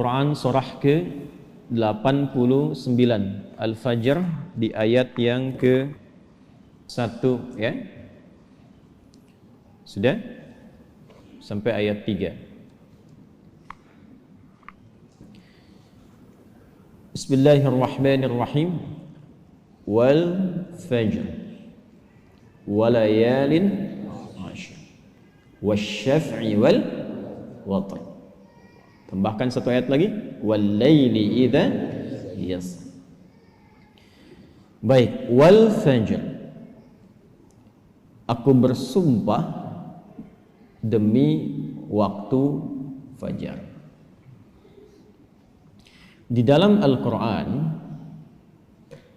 Quran surah ke-89 Al-Fajr di ayat yang ke-1 ya. Sudah? Sampai ayat 3. Bismillahirrahmanirrahim. Wal fajr walayalin 'ashr wasyaf'i wal watr. Tambahkan satu ayat lagi, wal laili idza yasr. Baik, wal fajr, aku bersumpah demi waktu fajar. Di dalam Al-Quran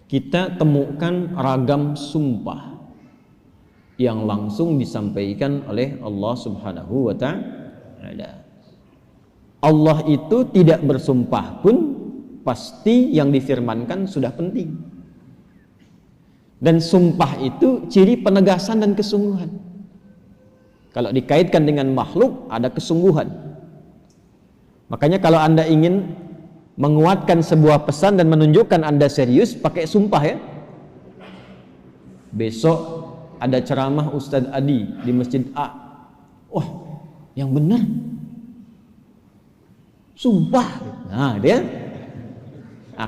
kita temukan ragam sumpah yang langsung disampaikan oleh Allah Subhanahu wa ta'ala. Allah itu tidak bersumpah pun pasti yang difirmankan sudah penting. Dan sumpah itu ciri penegasan dan kesungguhan. Kalau dikaitkan dengan makhluk ada kesungguhan. Makanya kalau Anda ingin menguatkan sebuah pesan dan menunjukkan Anda serius, pakai sumpah ya. Besok ada ceramah Ustadz Adi di Masjid A. Wah, yang benar sumpah. Nah,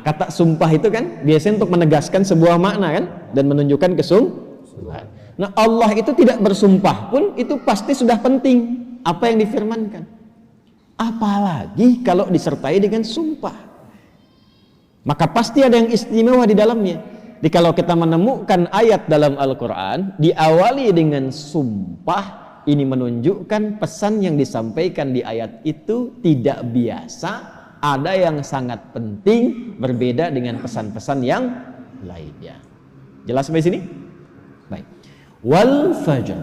kata sumpah itu kan biasanya untuk menegaskan sebuah makna kan dan menunjukkan kesungguhan. Nah, Allah itu tidak bersumpah pun itu pasti sudah penting apa yang difirmankan. Apalagi kalau disertai dengan sumpah. Maka pasti ada yang istimewa di dalamnya. Jadi kalau kita menemukan ayat dalam Al-Quran diawali dengan sumpah, ini menunjukkan pesan yang disampaikan di ayat itu tidak biasa, ada yang sangat penting, berbeda dengan pesan-pesan yang lainnya. Jelas sampai sini? Baik. Wal fajr.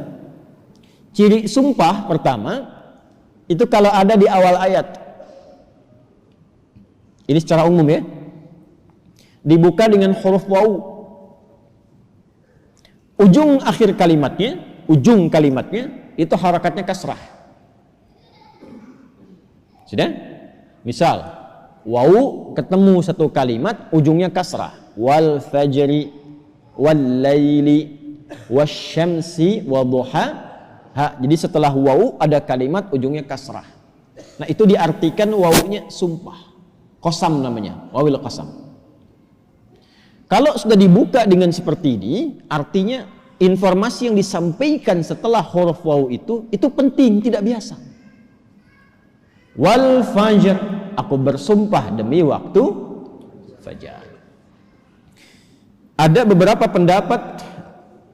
Ciri sumpah pertama itu kalau ada di awal ayat. Ini secara umum ya. Dibuka dengan huruf waw. Ujung kalimatnya itu harakatnya kasrah. Sudah? Misal waw ketemu satu kalimat ujungnya kasrah. Wal fajri wal laili wasyamsi wadduha. Jadi setelah waw ada kalimat ujungnya kasrah. Nah, itu diartikan wawunya sumpah. Qasam namanya, wawil qasam. Kalau sudah dibuka dengan seperti ini, artinya informasi yang disampaikan setelah huruf waw itu penting, tidak biasa. Wal fajr, aku bersumpah demi waktu fajar. Ada beberapa pendapat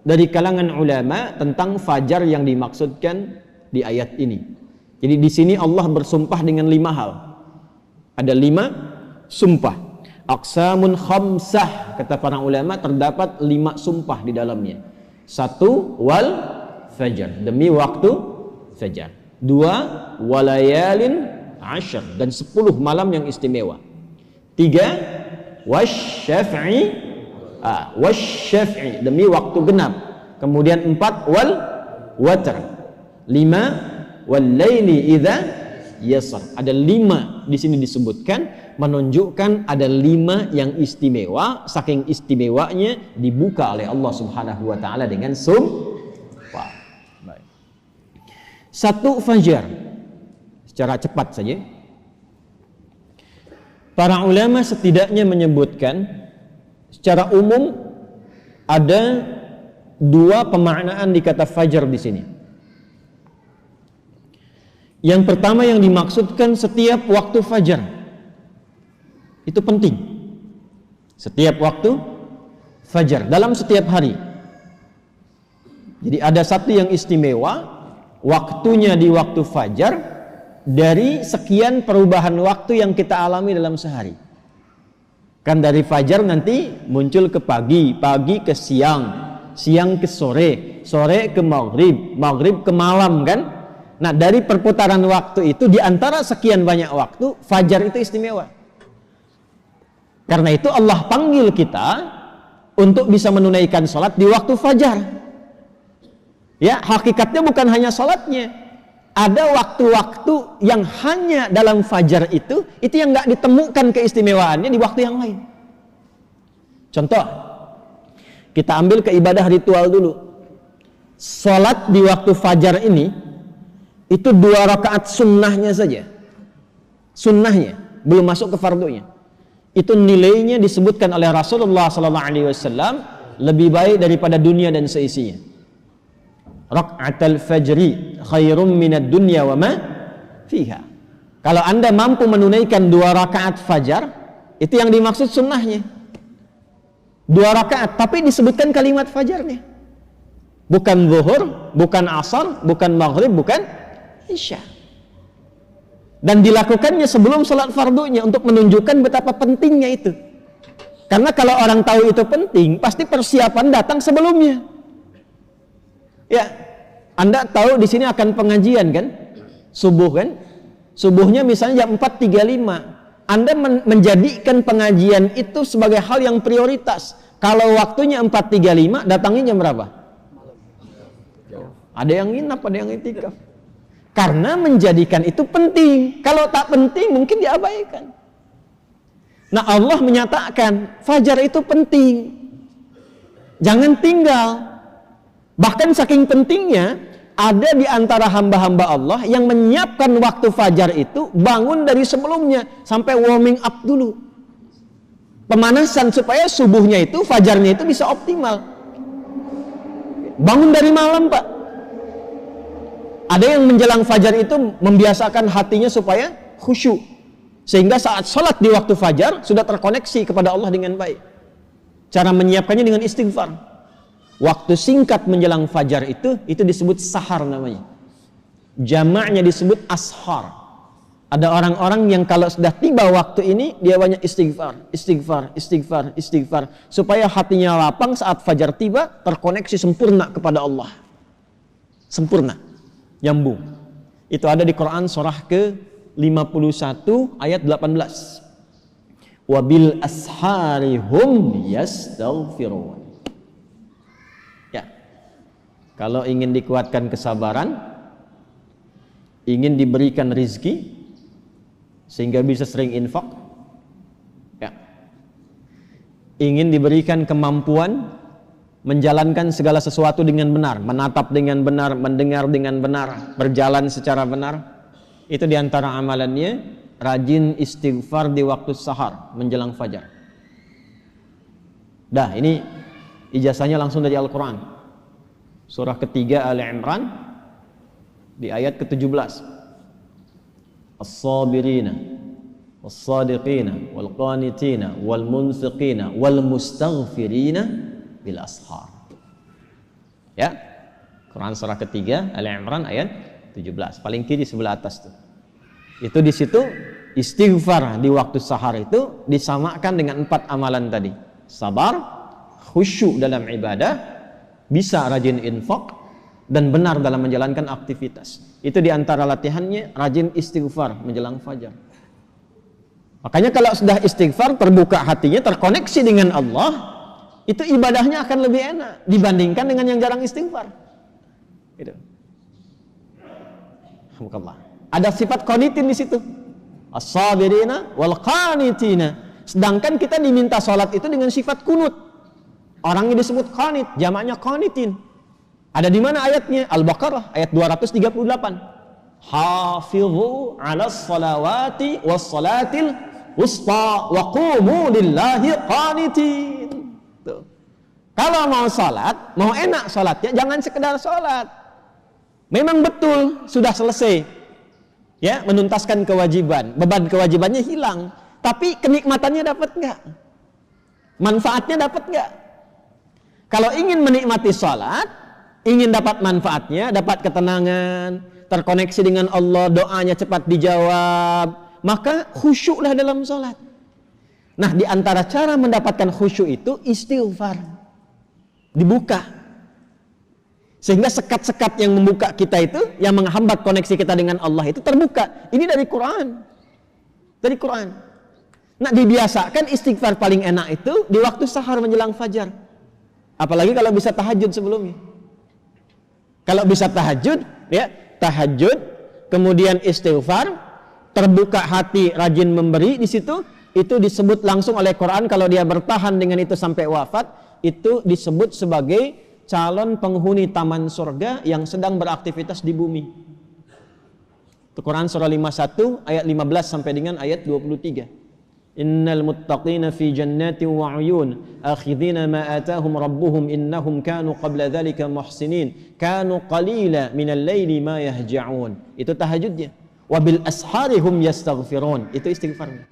dari kalangan ulama tentang fajar yang dimaksudkan di ayat ini. Jadi di sini Allah bersumpah dengan 5 hal. Ada 5 sumpah. Aqsamun khamsah, kata para ulama terdapat 5 sumpah di dalamnya. 1 wal fajar, demi waktu fajar. 2 walayalin 'ashr, dan 10 malam yang istimewa. 3 wasyaf'i, demi waktu genap. Kemudian 4 wal watr. 5 wal laili idza yasr. Ada 5 di sini disebutkan menunjukkan ada 5 yang istimewa. Saking istimewanya dibuka oleh Allah Subhanahu wa taala dengan sumpah. Baik. 1 fajar. Secara cepat saja. Para ulama setidaknya menyebutkan secara umum ada 2 pemaknaan di kata fajar di sini. Yang pertama yang dimaksudkan setiap waktu fajar. Itu penting. Setiap waktu fajar dalam setiap hari. Jadi ada satu yang istimewa, waktunya di waktu fajar dari sekian perubahan waktu yang kita alami dalam sehari. Kan dari fajar nanti muncul ke pagi, pagi ke siang, siang ke sore, sore ke maghrib, maghrib ke malam kan. Nah dari perputaran waktu itu di antara sekian banyak waktu, fajar itu istimewa. Karena itu Allah panggil kita untuk bisa menunaikan sholat di waktu fajar. Ya, hakikatnya bukan hanya sholatnya. ada waktu-waktu yang hanya dalam fajar itu yang nggak ditemukan keistimewaannya di waktu yang lain. Contoh, kita ambil ke ibadah ritual dulu. Sholat di waktu fajar ini itu 2 rakaat sunnahnya saja. Sunnahnya, belum masuk ke fardunya. Itu nilainya disebutkan oleh Rasulullah SAW lebih baik daripada dunia dan seisinya. Raka'atul fajri khairum minad dunya wa ma fiha. Kalau Anda mampu menunaikan 2 rakaat fajar, itu yang dimaksud sunnahnya. 2 rakaat, tapi disebutkan kalimat fajarnya. Bukan zuhur, bukan asar, bukan maghrib, bukan isya. Dan dilakukannya sebelum salat fardunya untuk menunjukkan betapa pentingnya itu. Karena kalau orang tahu itu penting, pasti persiapan datang sebelumnya. Ya, Anda tahu di sini akan pengajian kan? Subuh kan? Subuhnya misalnya jam 4.35. Anda menjadikan pengajian itu sebagai hal yang prioritas. Kalau waktunya 4.35, datangnya jam berapa? Ada yang nginap, ada yang itikaf. Karena menjadikan itu penting. Kalau tak penting mungkin diabaikan. Nah, Allah menyatakan fajar itu penting. Jangan tinggal. Bahkan saking pentingnya, ada di antara hamba-hamba Allah yang menyiapkan waktu fajar itu bangun dari sebelumnya sampai warming up dulu. Pemanasan supaya subuhnya itu, fajarnya itu bisa optimal. Bangun dari malam, Pak. Ada yang menjelang fajar itu membiasakan hatinya supaya khusyuk. Sehingga saat sholat di waktu fajar sudah terkoneksi kepada Allah dengan baik. Cara menyiapkannya dengan istighfar. Waktu singkat menjelang fajar itu disebut sahar namanya. Jamaknya disebut ashar. Ada orang-orang yang kalau sudah tiba waktu ini, dia banyak istighfar, istighfar, istighfar, istighfar. Supaya hatinya lapang saat fajar tiba, terkoneksi sempurna kepada Allah. Sempurna, nyambung. Itu ada di Quran surah ke-51 ayat 18. Wabil ashari hum yastaghfirun. Kalau ingin dikuatkan kesabaran, ingin diberikan rizki, sehingga bisa sering infak, ya. Ingin diberikan kemampuan menjalankan segala sesuatu dengan benar, menatap dengan benar, mendengar dengan benar, berjalan secara benar. Itu diantara amalannya, rajin istighfar di waktu sahar menjelang fajar. Dah, ini ijazahnya langsung dari Al-Quran. Surah ketiga Ali Imran di ayat ke-17. As-sabirina was-sadiqina wal-qanitina wal-munfiqina wal-mustaghfirina bil ashar. Ya. Quran surah ketiga Ali Imran ayat 17. Paling kiri sebelah atas tuh. Itu di situ istighfar di waktu sahar itu disamakan dengan 4 amalan tadi. Sabar, khusyuk dalam ibadah, bisa rajin infak, dan benar dalam menjalankan aktivitas. Itu diantara latihannya, rajin istighfar menjelang fajar. Makanya kalau sudah istighfar, terbuka hatinya, terkoneksi dengan Allah, itu ibadahnya akan lebih enak dibandingkan dengan yang jarang istighfar. Gitu. Alhamdulillah. Ada sifat qanitin di situ. As-sabirina wal qanitina. Sedangkan kita diminta sholat itu dengan sifat kunut. Orangnya disebut qanit, jamaknya qanitin. Ada di mana ayatnya? Al-Baqarah ayat 238. Hafizu 'alas salawati was salatil wusta wa qumu lillahi qanitin. Tuh. Kalau mau salat, mau enak salatnya, jangan sekedar salat. Memang betul sudah selesai. Ya, menuntaskan kewajiban, beban kewajibannya hilang, tapi kenikmatannya dapat enggak? Manfaatnya dapat enggak? Kalau ingin menikmati salat, ingin dapat manfaatnya, dapat ketenangan, terkoneksi dengan Allah, doanya cepat dijawab, maka khusyuklah dalam salat. Nah, di antara cara mendapatkan khusyuk itu istighfar. Dibuka. Sehingga sekat-sekat yang membuka kita itu, yang menghambat koneksi kita dengan Allah itu terbuka. Ini dari Quran. Dari Quran. Nah, dibiasakan istighfar paling enak itu di waktu sahar menjelang fajar. Apalagi kalau bisa tahajud sebelumnya. Kalau bisa tahajud, ya, tahajud kemudian istighfar, terbuka hati, rajin memberi di situ, itu disebut langsung oleh Quran kalau dia bertahan dengan itu sampai wafat, itu disebut sebagai calon penghuni taman surga yang sedang beraktivitas di bumi. Itu Quran surah 51 ayat 15 sampai dengan ayat 23. Innal muttaqina fi jannatin wa 'uyun akhidhina ma atahum rabbuhum innahum kanu qabla dhalika muhsinin kanu qalila minal laili ma yahja'un. Itu tahajudnya. Wa bil ashari hum yastaghfirun. Itu istighfarnya.